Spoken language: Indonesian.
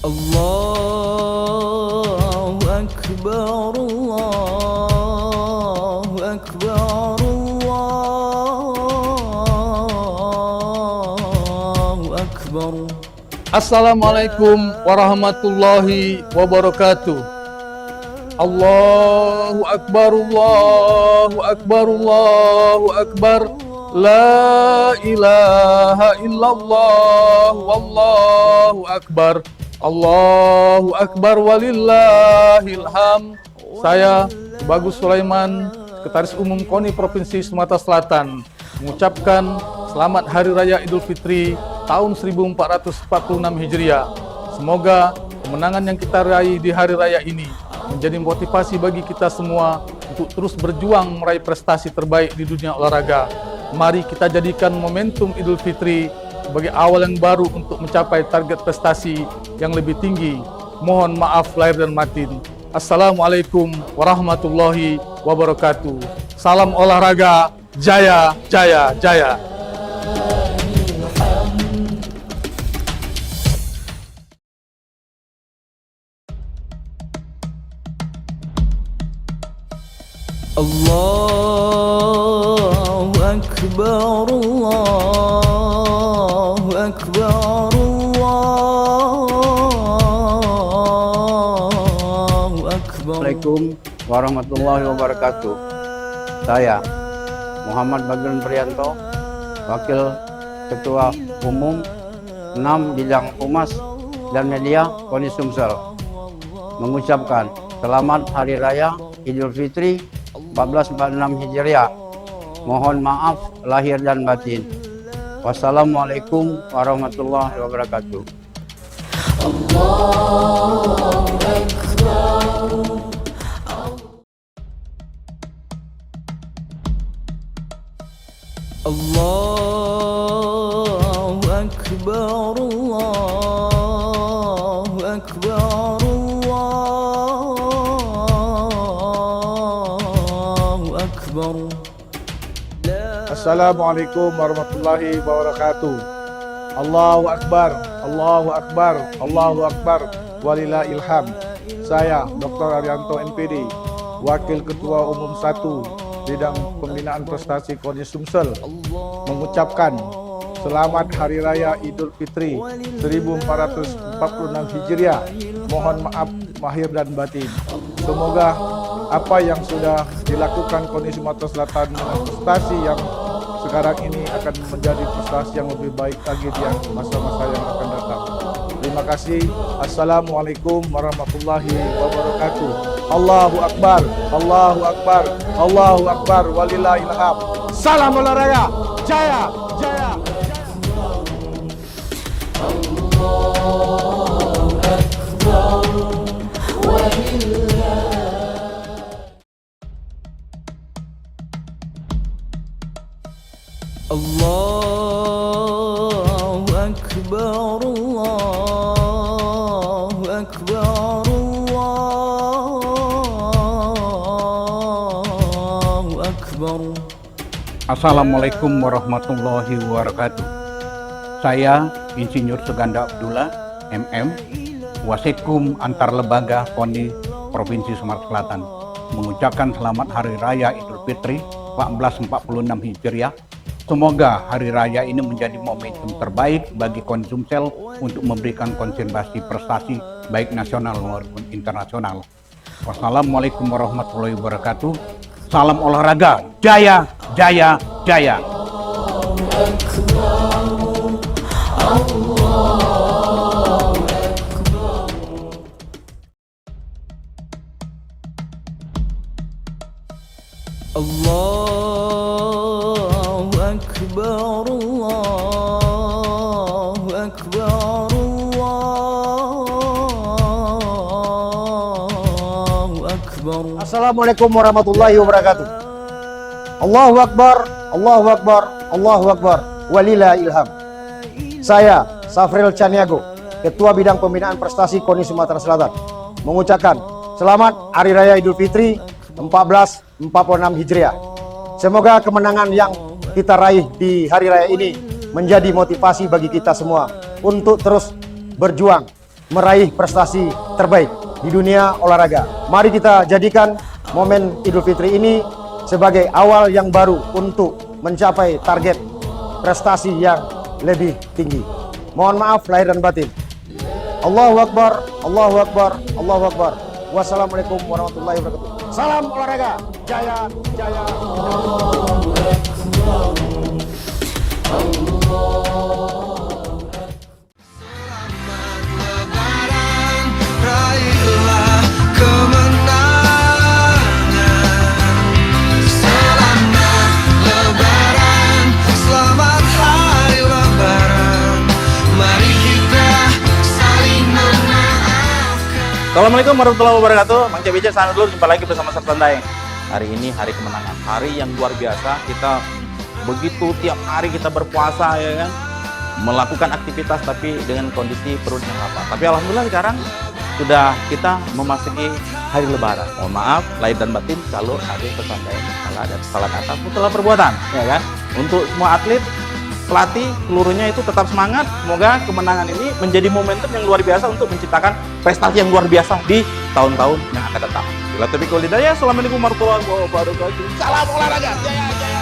الله أكبر الله أكبر الله أكبر. Assalamualaikum warahmatullahi wabarakatuh. Allahu Akbar, Allahu Akbar, Allahu Akbar. La ilaha illallah, wallahu akbar. Allahu Akbar walillahil hamd. Saya Bagus Sulaiman, Sekretaris Umum KONI Provinsi Sumatera Selatan, mengucapkan selamat Hari Raya Idul Fitri tahun 1446 Hijriah. Semoga kemenangan yang kita raih di hari raya ini menjadi motivasi bagi kita semua untuk terus berjuang meraih prestasi terbaik di dunia olahraga. Mari kita jadikan momentum Idul Fitri sebagai awal yang baru untuk mencapai target prestasi yang lebih tinggi. Mohon maaf lahir dan batin. Assalamualaikum warahmatullahi wabarakatuh. Salam olahraga, jaya, jaya, jaya. الله أكبر الله أكبر الله أكبر. Assalamualaikum warahmatullahi wabarakatuh. Saya Muhammad Bagran Prianto, Wakil Ketua Umum 6 Bidang Humas dan Media KONI Sumsel, mengucapkan selamat Hari Raya Idul Fitri 1446 Hijriah. Mohon maaf lahir dan batin. Wassalamualaikum warahmatullahi wabarakatuh. الله أكبر الله أكبر الله أكبر. Assalamualaikum warahmatullahi wabarakatuh. Allahu Akbar, Allahu Akbar, Allahu Akbar, walillahil hamd. Saya Dr. Arianto NPD, Wakil Ketua Umum 1 Bidang Pembinaan Prestasi KONI Sumsel, mengucapkan selamat Hari Raya Idul Fitri 1446 Hijriah. Mohon maaf lahir dan batin. Semoga apa yang sudah dilakukan KONI Sumatera Selatan dengan prestasi yang sekarang ini akan menjadi prestasi yang lebih baik lagi di masa-masa yang akan datang. Terima kasih. Assalamualaikum warahmatullahi wabarakatuh. Allahu Akbar, Allahu Akbar, Allahu Akbar, walillahil hamd. Salam olahraga, jaya, jaya. الله أكبر الله أكبر الله أكبر. Assalamualaikum warahmatullahi wabarakatuh. Saya Insinyur Suganda Abdullah, MM, Wasekkum Antar Lembaga KONI Provinsi Sumatera Selatan, mengucapkan selamat Hari Raya Idul Fitri 1446 Hijriah. Semoga hari raya ini menjadi momentum terbaik bagi KONI Sumsel untuk memberikan konsentrasi prestasi baik nasional maupun internasional. Wassalamualaikum warahmatullahi wabarakatuh. Salam olahraga, jaya, jaya, jaya. الله أكبر الله أكبر الله أكبر. Assalamualaikum warahmatullahi wabarakatuh. Allahu Akbar, Allahu Akbar, Allahu Akbar, walillahil hamd. Saya Safril Caniago, Ketua Bidang Pembinaan Prestasi KONI Sumatera Selatan, mengucapkan selamat Hari Raya Idul Fitri 1446 Hijriah. Semoga kemenangan yang kita raih di hari raya ini menjadi motivasi bagi kita semua untuk terus berjuang meraih prestasi terbaik di dunia olahraga. Mari kita jadikan momen Idul Fitri ini sebagai awal yang baru untuk mencapai target prestasi yang lebih tinggi. Mohon maaf lahir dan batin. Allahu Akbar, Allahu Akbar, Allahu Akbar. Wassalamualaikum warahmatullahi wabarakatuh. Salam olahraga, jaya, jaya. Raihlah kemenangan. Selamat Lebaran, selamat hari Lebaran. Mari kita saling memaafkan. Assalamualaikum warahmatullahi wabarakatuh. Mang Cabice, sana dulu, jumpa lagi bersama Sersan Daeng. Hari ini hari kemenangan, hari yang luar biasa. Kita begitu tiap hari kita berpuasa, ya kan, melakukan aktivitas tapi dengan kondisi perut yang lapar. Tapi alhamdulillah sekarang sudah kita memasuki hari Lebaran. Mohon maaf lahir dan batin kalau ada Sersan Daeng salah dan salah kata atau salah perbuatan, ya kan. Untuk semua atlet, pelatih, seluruhnya itu tetap semangat. Semoga kemenangan ini menjadi momentum yang luar biasa untuk menciptakan prestasi yang luar biasa di tahun-tahun yang akan datang. Bila taufiq wal hidayah. Assalamualaikum warahmatullahi wabarakatuh. Salam olahraga. Jaya, jaya.